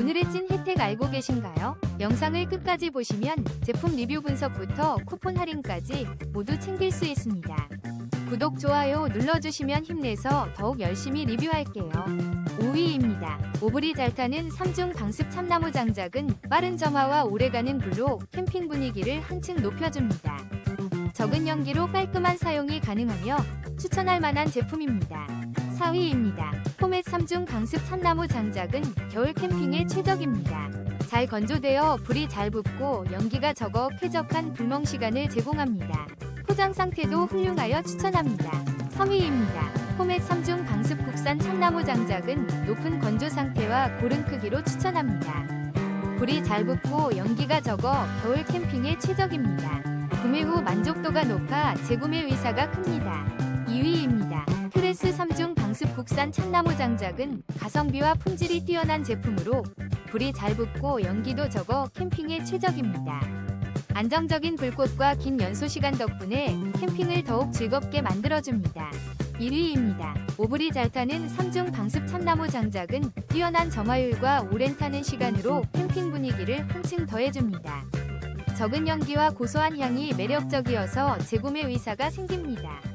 오늘의 찐 혜택 알고 계신가요? 영상을 끝까지 보시면 제품 리뷰 분석부터 쿠폰 할인까지 모두 챙길 수 있습니다. 구독, 좋아요 눌러주시면 힘내서 더욱 열심히 리뷰할게요. 5위입니다. 오브리 잘 타는 3중 방습 참나무 장작은 빠른 점화와 오래가는 불로 캠핑 분위기를 한층 높여줍니다. 적은 연기로 깔끔한 사용이 가능하며 추천할 만한 제품입니다. 4위입니다. 포맷 3중 방습 참나무 장작은 겨울 캠핑에 최적입니다. 잘 건조되어 불이 잘 붙고 연기가 적어 쾌적한 불멍 시간을 제공합니다. 포장 상태도 훌륭하여 추천합니다. 3위입니다. 포맷 3중 방습 국산 참나무 장작은 높은 건조 상태와 고른 크기로 추천합니다. 불이 잘 붙고 연기가 적어 겨울 캠핑에 최적입니다. 구매 후 만족도가 높아 재구매 의사가 큽니다. 2위입니다. 트레스 3중 방습 국산 참나무 장작은 가성비와 품질이 뛰어난 제품으로 불이 잘 붙고 연기도 적어 캠핑에 최적입니다. 안정적인 불꽃과 긴 연소 시간 덕분에 캠핑을 더욱 즐겁게 만들어줍니다. 1위입니다. 오브리 잘 타는 3중 방습 참나무 장작은 뛰어난 점화율과 오랜 타는 시간으로 캠핑 분위기를 한층 더해줍니다. 적은 연기와 고소한 향이 매력적이어서 재구매 의사가 생깁니다.